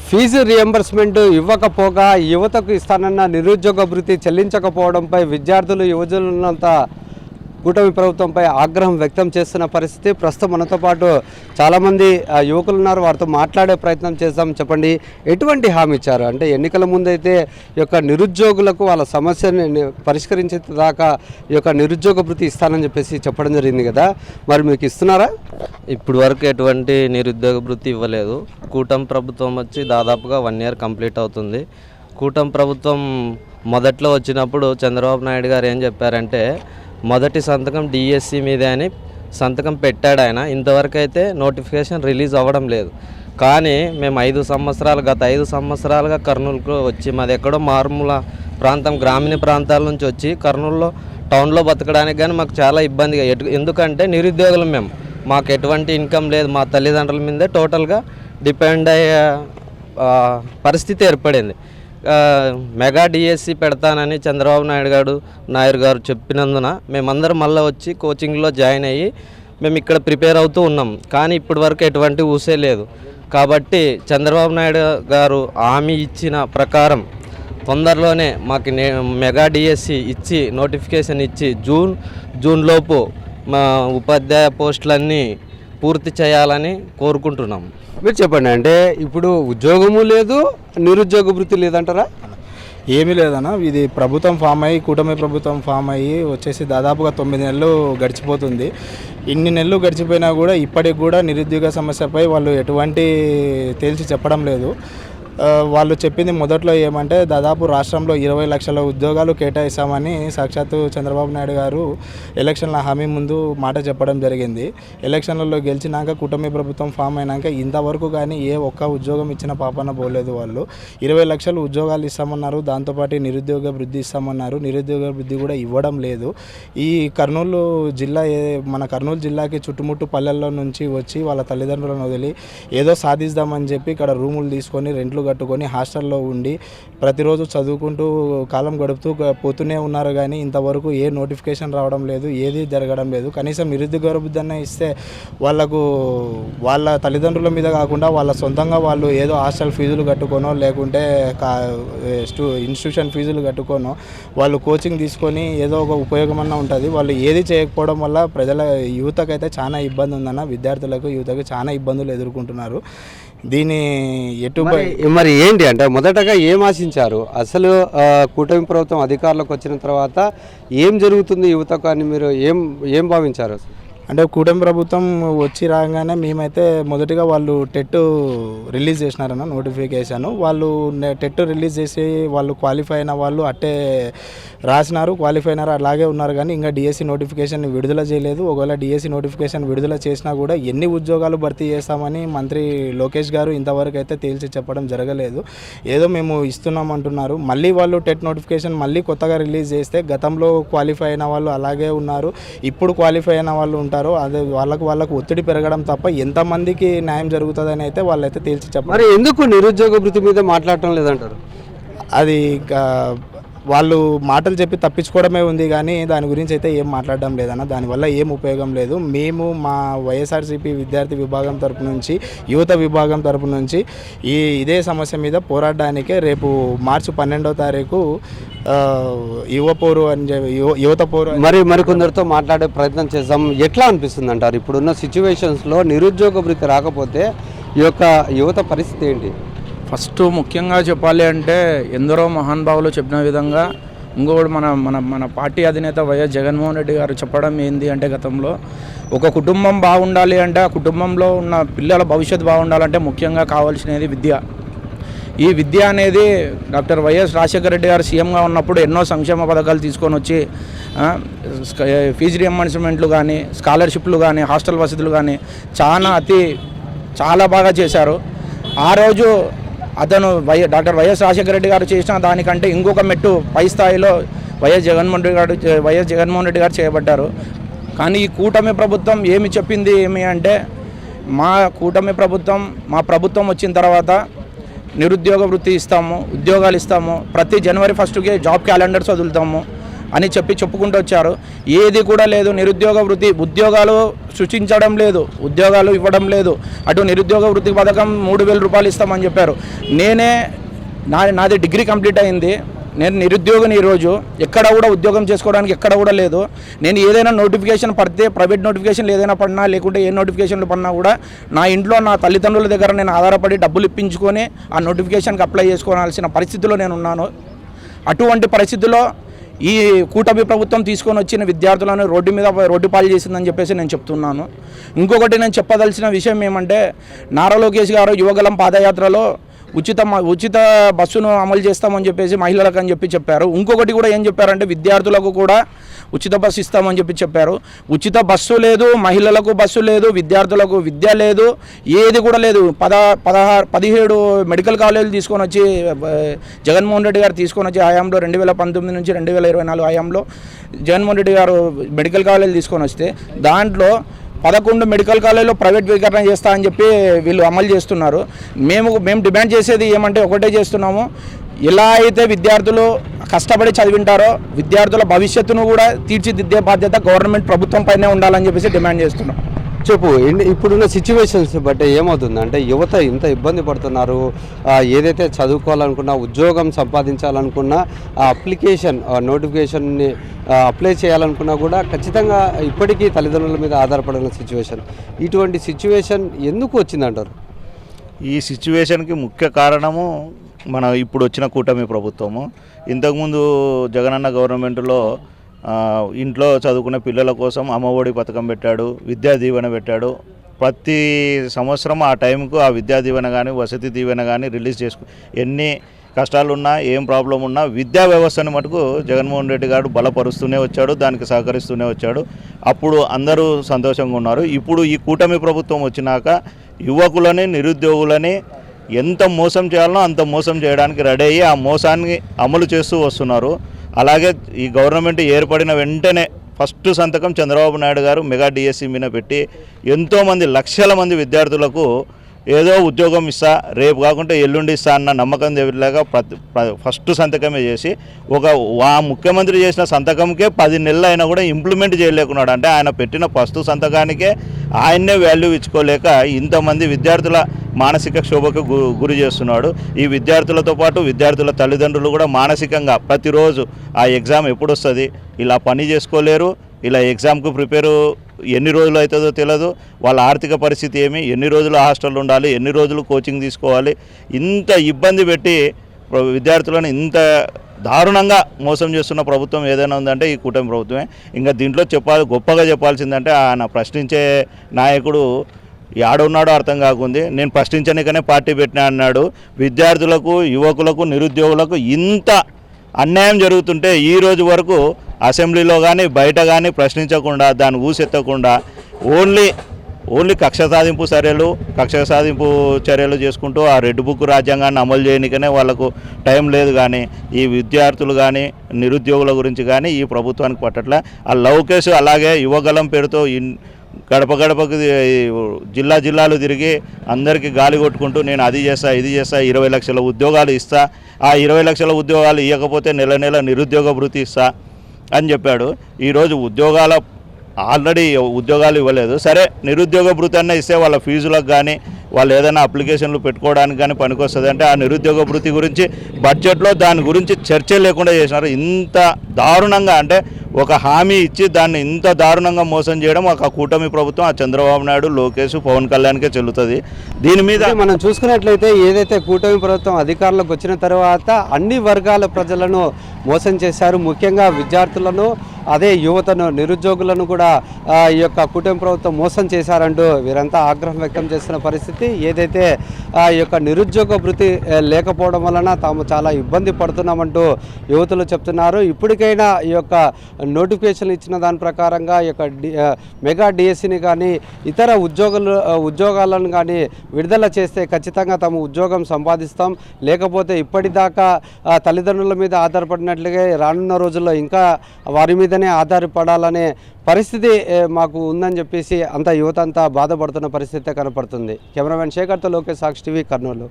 Fee reimbursement ఇవ్వకపోగా యువతకు ఇస్తానన్న నిరుద్యోగ భృతి చెల్లించకపోవడంపై విద్యార్థులు యువజనులంత కూటమి ప్రభుత్వంపై ఆగ్రహం వ్యక్తం చేస్తున్న పరిస్థితి. ప్రస్తుతం మనతో పాటు చాలామంది యువకులు ఉన్నారు, వారితో మాట్లాడే ప్రయత్నం చేద్దాం. చెప్పండి, ఎటువంటి హామీ ఇచ్చారు? అంటే ఎన్నికల ముందైతే ఈ యొక్క నిరుద్యోగులకు వాళ్ళ సమస్యని పరిష్కరించే దాకా ఈ యొక్క నిరుద్యోగ భృతి ఇస్తానని చెప్పేసి చెప్పడం జరిగింది కదా, మరి మీకు ఇస్తున్నారా? ఇప్పుడు వరకు ఎటువంటి నిరుద్యోగ భృతి ఇవ్వలేదు. కూటమి ప్రభుత్వం వచ్చి దాదాపుగా 1 year కంప్లీట్ అవుతుంది. కూటమి ప్రభుత్వం మొదట్లో వచ్చినప్పుడు చంద్రబాబు నాయుడు గారు ఏం చెప్పారంటే మొదటి సంతకం డిఎస్సి మీదే అని సంతకం పెట్టాడు ఆయన. ఇంతవరకు అయితే నోటిఫికేషన్ రిలీజ్ అవ్వడం లేదు. కానీ మేము గత 5 సంవత్సరాలుగా కర్నూలుకు వచ్చి, మాది ఎక్కడో మారుమూల ప్రాంతం, గ్రామీణ ప్రాంతాల నుంచి వచ్చి కర్నూలులో టౌన్లో బతకడానికి కానీ మాకు చాలా ఇబ్బందిగా, ఎందుకంటే నిరుద్యోగులు మేము, మాకు ఎటువంటి ఇన్కమ్ లేదు, మా తల్లిదండ్రుల మీదే టోటల్గా డిపెండ్ అయ్యే పరిస్థితి ఏర్పడింది. మెగా డిఎస్సి పెడతానని చంద్రబాబు నాయుడు గారు చెప్పినందున మేమందరం మళ్ళీ వచ్చి కోచింగ్లో జాయిన్ అయ్యి మేము ఇక్కడ ప్రిపేర్ అవుతూ ఉన్నాం. కానీ ఇప్పటి వరకు ఎటువంటి ఊసే లేదు. కాబట్టి చంద్రబాబు నాయుడు గారు హామీ ఇచ్చిన ప్రకారం తొందరలోనే మాకు మెగా డిఎస్సి ఇచ్చి నోటిఫికేషన్ ఇచ్చి జూన్ లోపు మా ఉపాధ్యాయ పోస్టులన్నీ పూర్తి చేయాలని కోరుకుంటున్నాం. మీరు చెప్పండి, అంటే ఇప్పుడు ఉద్యోగము లేదు, నిరుద్యోగ భృతి లేదంటారా? ఏమీ లేదన్న, ఇది ప్రభుత్వం ఫామ్ అయ్యి, కూటమి ప్రభుత్వం ఫామ్ అయ్యి వచ్చేసి దాదాపుగా 9 నెలలు గడిచిపోతుంది. ఇన్ని నెలలు గడిచిపోయినా కూడా ఇప్పటికి కూడా నిరుద్యోగ సమస్యపై వాళ్ళు ఎటువంటి తేల్చి చెప్పడం లేదు. వాళ్ళు చెప్పింది మొదట్లో ఏమంటే దాదాపు రాష్ట్రంలో 20 లక్షల ఉద్యోగాలు కేటాయిస్తామని సాక్షాత్తు చంద్రబాబు నాయుడు గారు ఎలక్షన్ల హామీ ముందు మాట చెప్పడం జరిగింది. ఎలక్షన్లలో గెలిచినాక కూటమి ప్రభుత్వం ఫామ్ అయినాక ఇంతవరకు కానీ ఏ ఒక్క ఉద్యోగం ఇచ్చిన పాపన పోలేదు. వాళ్ళు 20 లక్షలు ఉద్యోగాలు ఇస్తామన్నారు, దాంతోపాటు నిరుద్యోగ వృద్ధి ఇస్తామన్నారు. నిరుద్యోగ వృద్ధి కూడా ఇవ్వడం లేదు. ఈ కర్నూలు జిల్లా, మన కర్నూలు జిల్లాకి చుట్టుముట్టు పల్లెల్లో నుంచి వచ్చి వాళ్ళ తల్లిదండ్రులను వదిలి ఏదో సాధిస్తామని చెప్పి ఇక్కడ రూములు తీసుకొని రెంట్లు కట్టుకొని హాస్టల్లో ఉండి ప్రతిరోజు చదువుకుంటూ కాలం గడుపుతూ పోతూనే ఉన్నారు. కానీ ఇంతవరకు ఏ నోటిఫికేషన్ రావడం లేదు, ఏది జరగడం లేదు. కనీసం నిరుద్యోగ వృద్ధి అన్న ఇస్తే వాళ్ళకు వాళ్ళ తల్లిదండ్రుల మీద కాకుండా వాళ్ళ సొంతంగా వాళ్ళు ఏదో హాస్టల్ ఫీజులు కట్టుకోనో లేకుంటే ఇన్స్టిట్యూషన్ ఫీజులు కట్టుకోనో వాళ్ళు కోచింగ్ తీసుకొని ఏదో ఒక ఉపయోగం అన్న ఉంటుంది. వాళ్ళు ఏది చేయకపోవడం వల్ల యువతకైతే చాలా ఇబ్బంది ఉందన్న, విద్యార్థులకు యువతకు చాలా ఇబ్బందులు ఎదుర్కొంటున్నారు. దీని మరి ఏంటి అంటే మొదటగా ఏం ఆశించారు? అసలు కూటమి ప్రభుత్వం అధికారంలోకి వచ్చిన తర్వాత ఏం జరుగుతుంది యువతకు అని మీరు ఏం భావించారు? అంటే కూటమి ప్రభుత్వం వచ్చి రాగానే మేమైతే మొదటిగా వాళ్ళు టెట్ రిలీజ్ చేసినారన్న నోటిఫికేషన్. వాళ్ళు టెట్ రిలీజ్ చేసి వాళ్ళు క్వాలిఫై అయిన వాళ్ళు అట్టే రాసినారు, క్వాలిఫై అయినారు, అలాగే ఉన్నారు. కానీ ఇంకా డిఎస్సి నోటిఫికేషన్ విడుదల చేయలేదు. ఒకవేళ డిఎస్సి నోటిఫికేషన్ విడుదల చేసినా కూడా ఎన్ని ఉద్యోగాలు భర్తీ చేస్తామని మంత్రి లోకేష్ గారు ఇంతవరకు అయితే తేల్చి చెప్పడం జరగలేదు. ఏదో మేము ఇస్తున్నాం అంటున్నారు. మళ్ళీ వాళ్ళు టెట్ నోటిఫికేషన్ మళ్ళీ కొత్తగా రిలీజ్ చేస్తే గతంలో క్వాలిఫై అయిన వాళ్ళు అలాగే ఉన్నారు, ఇప్పుడు క్వాలిఫై అయిన వాళ్ళు ఉంటారు. అదే వాళ్ళకు ఒత్తిడి పెరగడం తప్ప ఎంతమందికి న్యాయం జరుగుతుందని అయితే వాళ్ళైతే తేల్చి చెప్పారు. మరి ఎందుకు నిరుద్యోగ భృతి మీద మాట్లాడటం లేదంటారు? అది వాళ్ళు మాటలు చెప్పి తప్పించుకోవడమే ఉంది, కానీ దాని గురించి అయితే ఏం మాట్లాడడం లేదన్న. దానివల్ల ఏం ఉపయోగం లేదు. మేము మా వైఎస్ఆర్సీపీ విద్యార్థి విభాగం తరపు నుంచి, యువత విభాగం తరపు నుంచి ఇదే సమస్య మీద పోరాడడానికే రేపు మార్చి 12వ తారీఖు యువత పోరు మరి కొందరితో మాట్లాడే ప్రయత్నం చేద్దాం. ఎట్లా అనిపిస్తుంది అంటారు ఇప్పుడున్న సిచ్యువేషన్స్లో నిరుద్యోగ భృతి రాకపోతే ఈ యొక్క యువత పరిస్థితి ఏంటి? ఫస్ట్ ముఖ్యంగా చెప్పాలి అంటే ఎందరో మహానుభావులు చెప్పిన విధంగా ఇంకొకటి మన పార్టీ అధినేత వైఎస్ జగన్మోహన్ రెడ్డి గారు చెప్పడం ఏంది అంటే, గతంలో ఒక కుటుంబం బాగుండాలి అంటే ఆ కుటుంబంలో ఉన్న పిల్లల భవిష్యత్తు బాగుండాలంటే ముఖ్యంగా కావాల్సినది విద్య. ఈ విద్య అనేది డాక్టర్ వైఎస్ రాజశేఖర రెడ్డి గారు సీఎంగా ఉన్నప్పుడు ఎన్నో సంక్షేమ పథకాలు తీసుకొని వచ్చి ఫీజు రియంబర్స్మెంట్లు కానీ, స్కాలర్షిప్లు కానీ, హాస్టల్ వసతులు కానీ చాలా బాగా చేశారు. ఆ రోజు డాక్టర్ వైఎస్ రాజశేఖర రెడ్డి గారు చేసిన దానికంటే ఇంకొక మెట్టు పై స్థాయిలో వైఎస్ జగన్మోహన్ రెడ్డి గారు చేయబడ్డారు. కానీ ఈ కూటమి ప్రభుత్వం ఏమి చెప్పింది అంటే, మా ప్రభుత్వం వచ్చిన తర్వాత నిరుద్యోగ వృత్తి ఇస్తాము, ఉద్యోగాలు ఇస్తాము, ప్రతి January 1కి జాబ్ క్యాలెండర్స్ వదులుతాము, అని చెప్పుకుంటూ వచ్చారు. ఏది కూడా లేదు. నిరుద్యోగ వృత్తి ఉద్యోగాలు సృష్టించడం లేదు, ఉద్యోగాలు ఇవ్వడం లేదు. అటు నిరుద్యోగ వృత్తి పథకం 3,000 రూపాయలు ఇస్తామని చెప్పారు. నాది డిగ్రీ కంప్లీట్ అయింది. నేను నిరుద్యోగిని. ఈరోజు ఎక్కడ కూడా ఉద్యోగం చేసుకోవడానికి ఎక్కడ కూడా లేదు. నేను ఏదైనా నోటిఫికేషన్ పడితే, ప్రైవేట్ నోటిఫికేషన్లు ఏదైనా పడినా, లేకుంటే ఏ నోటిఫికేషన్లు పడినా కూడా నా ఇంట్లో నా తల్లిదండ్రుల దగ్గర నేను ఆధారపడి డబ్బులు ఇప్పించుకొని ఆ నోటిఫికేషన్కి అప్లై చేసుకోవాల్సిన పరిస్థితిలో నేను ఉన్నాను. అటువంటి పరిస్థితుల్లో ఈ కూటమి ప్రభుత్వం తీసుకొని వచ్చిన విద్యార్థులను రోడ్డు పాలు చేసిందని చెప్పేసి నేను చెప్తున్నాను. ఇంకొకటి నేను చెప్పదలసిన విషయం ఏమంటే, నారా లోకేష్ గారు యువగలం పాదయాత్రలో ఉచిత బస్సును అమలు చేస్తామని చెప్పేసి మహిళలకు అని చెప్పారు. ఇంకొకటి కూడా ఏం చెప్పారంటే, విద్యార్థులకు కూడా ఉచిత బస్సు ఇస్తామని చెప్పారు. ఉచిత బస్సు లేదు, మహిళలకు బస్సు లేదు, విద్యార్థులకు విద్య లేదు, ఏది కూడా లేదు. 17 మెడికల్ కాలేజీలు తీసుకొని వచ్చి జగన్మోహన్ రెడ్డి గారు తీసుకొని వచ్చి హయాంలో 2019 నుంచి 2024 హయాంలో జగన్మోహన్ రెడ్డి గారు మెడికల్ కాలేజీలు తీసుకొని వస్తే దాంట్లో 11 మెడికల్ కాలేజీలో ప్రైవేటీకరణ చేస్తా అని చెప్పి వీళ్ళు అమలు చేస్తున్నారు. మేము డిమాండ్ చేసేది ఏమంటే ఒకటే చేస్తున్నాము. ఎలా అయితే విద్యార్థులు కష్టపడి చదివింటారో విద్యార్థుల భవిష్యత్తును కూడా తీర్చిదిద్దే బాధ్యత గవర్నమెంట్ ప్రభుత్వం పైనే ఉండాలని చెప్పేసి డిమాండ్ చేస్తున్నాం. చెప్పు, ఇప్పుడున్న సిచ్యువేషన్స్ బట్టి ఏమవుతుంది అంటే, యువత ఇంత ఇబ్బంది పడుతున్నారు. ఏదైతే చదువుకోవాలనుకున్నా, ఉద్యోగం సంపాదించాలనుకున్నా, అప్లికేషన్ నోటిఫికేషన్ని అప్లై చేయాలనుకున్నా కూడా ఖచ్చితంగా ఇప్పటికీ తల్లిదండ్రుల మీద ఆధారపడిన సిచ్యువేషన్. ఇటువంటి సిచ్యువేషన్ ఎందుకు వచ్చిందంటారు? ఈ సిచ్యువేషన్కి ముఖ్య కారణము మన ఇప్పుడు వచ్చిన కూటమి ప్రభుత్వము. ఇంతకుముందు జగనన్న గవర్నమెంట్లో ఇంట్లో చదువుకునే పిల్లల కోసం అమ్మఒడి పథకం పెట్టాడు, విద్యా దీవెన పెట్టాడు. ప్రతి సంవత్సరం ఆ టైంకు ఆ విద్యా దీవెన కానీ వసతి దీవెన కానీ రిలీజ్ ఎన్ని కష్టాలున్నా, ఏం ప్రాబ్లం ఉన్నా విద్యా వ్యవస్థను మటుకు జగన్మోహన్ రెడ్డి గారు బలపరుస్తూనే వచ్చాడు, దానికి సహకరిస్తూనే వచ్చాడు. అప్పుడు అందరూ సంతోషంగా ఉన్నారు. ఇప్పుడు ఈ కూటమి ప్రభుత్వం వచ్చినాక యువకులని, నిరుద్యోగులని ఎంత మోసం చేయాలనో అంత మోసం చేయడానికి రెడీ అయ్యి ఆ మోసాన్ని అమలు చేస్తూ వస్తున్నారు. అలాగే ఈ గవర్నమెంట్ ఏర్పడిన వెంటనే ఫస్ట్ సంతకం చంద్రబాబు నాయుడు గారు మెగా డిఎస్సి మీద పెట్టి ఎంతోమంది లక్షల మంది విద్యార్థులకు ఏదో ఉద్యోగం ఇస్తా, రేపు కాకుండా ఎల్లుండి ఇస్తా అన్న నమ్మకం తెలియలేక ఫస్ట్ సంతకమే చేసి ముఖ్యమంత్రి చేసిన సంతకంకే 10 నెలలు అయినా కూడా ఇంప్లిమెంట్ చేయలేకున్నాడు. అంటే ఆయన పెట్టిన ఫస్ట్ సంతకానికే ఆయన్నే వాల్యూ ఇచ్చుకోలేక ఇంతమంది విద్యార్థుల మానసిక క్షోభకు గురి చేస్తున్నాడు. ఈ విద్యార్థులతో పాటు విద్యార్థుల తల్లిదండ్రులు కూడా మానసికంగా ప్రతిరోజు ఆ ఎగ్జామ్ ఎప్పుడు వస్తుంది, ఇలా పని చేసుకోలేరు, ఇలా ఎగ్జామ్కు ప్రిపేరు ఎన్ని రోజులు అవుతుందో తెలియదు, వాళ్ళ ఆర్థిక పరిస్థితి ఏమి, ఎన్ని రోజులు హాస్టల్లో ఉండాలి, ఎన్ని రోజులు కోచింగ్ తీసుకోవాలి, ఇంత ఇబ్బంది పెట్టి విద్యార్థులను ఇంత దారుణంగా మోసం చేస్తున్న ప్రభుత్వం ఏదైనా ఉందంటే ఈ కూటమి ప్రభుత్వమే. ఇంకా దీంట్లో గొప్పగా చెప్పాల్సిందంటే ఆయన ప్రశ్నించే నాయకుడు యాడున్నాడో అర్థం కాకుంది. నేను ప్రశ్నించనికనే పార్టీ పెట్టినా అన్నాడు. విద్యార్థులకు, యువకులకు, నిరుద్యోగులకు ఇంత అన్యాయం జరుగుతుంటే ఈ రోజు వరకు అసెంబ్లీలో కానీ బయట కానీ ప్రశ్నించకుండా, దాన్ని ఊసెత్తకుండా ఓన్లీ కక్ష సాధింపు చర్యలు చేసుకుంటూ ఆ రెడ్ బుక్ రాజ్యాంగాన్ని అమలు చేయడానికనే వాళ్ళకు టైం లేదు. కానీ ఈ విద్యార్థులు కానీ నిరుద్యోగుల గురించి కానీ ఈ ప్రభుత్వానికి పట్టట్లే. ఆ లోకేష్ అలాగే యువగలం పేరుతో గడపకు జిల్లాలు తిరిగి అందరికీ గాలి కొట్టుకుంటూ నేను అది చేస్తా, ఇది చేస్తా, 20 లక్షల ఉద్యోగాలు ఇస్తా, ఆ 20 లక్షల ఉద్యోగాలు ఇవ్వకపోతే నెల నిరుద్యోగ భృతి ఇస్తా అని చెప్పాడు. ఈరోజు ఆల్రెడీ ఉద్యోగాలు ఇవ్వలేదు. సరే, నిరుద్యోగ భృతి అన్న ఇస్తే వాళ్ళ ఫీజులకు కానీ వాళ్ళు ఏదైనా అప్లికేషన్లు పెట్టుకోవడానికి కానీ పనికొస్తుంది. అంటే ఆ నిరుద్యోగ భృతి గురించి బడ్జెట్లో దాని గురించి చర్చ లేకుండా చేసినారు. ఇంత దారుణంగా అంటే ఒక హామీ ఇచ్చి దాన్ని ఇంత దారుణంగా మోసం చేయడం ఒక కూటమి ప్రభుత్వం, ఆ చంద్రబాబు నాయుడు, లోకేష్, పవన్ కళ్యాణ్కే చెల్లుతుంది. దీని మీద మనం చూసుకున్నట్లయితే ఏదైతే కూటమి ప్రభుత్వం అధికారంలోకి వచ్చిన తర్వాత అన్ని వర్గాల ప్రజలను మోసం చేశారు. ముఖ్యంగా విద్యార్థులను, అదే యువతను, నిరుద్యోగులను కూడా ఈ యొక్క కూటమి ప్రభుత్వం మోసం చేశారంటూ వీరంతా ఆగ్రహం వ్యక్తం చేస్తున్న పరిస్థితి. ఏదైతే ఈ యొక్క నిరుద్యోగ భృతి లేకపోవడం వలన తాము చాలా ఇబ్బంది పడుతున్నామంటూ యువతులు చెప్తున్నారు. ఇప్పటికైనా ఈ యొక్క నోటిఫికేషన్ ఇచ్చిన దాని ప్రకారంగా ఈ యొక్క మెగా డిఎస్సిని కానీ ఇతర ఉద్యోగాలను కానీ విడుదల చేస్తే ఖచ్చితంగా తాము ఉద్యోగం సంపాదిస్తాం, లేకపోతే ఇప్పటిదాకా తల్లిదండ్రుల మీద ఆధారపడినట్లుగా రానున్న రోజుల్లో ఇంకా వారి మీదనే ఆధారపడాలనే పరిస్థితి మాకు ఉందని చెప్పేసి యువత అంతా బాధపడుతున్న పరిస్థితి కనపడుతుంది. కెమెరామెన్ శేఖర్తో లోకేష్, సాక్షి టీవీ, కర్నూలు.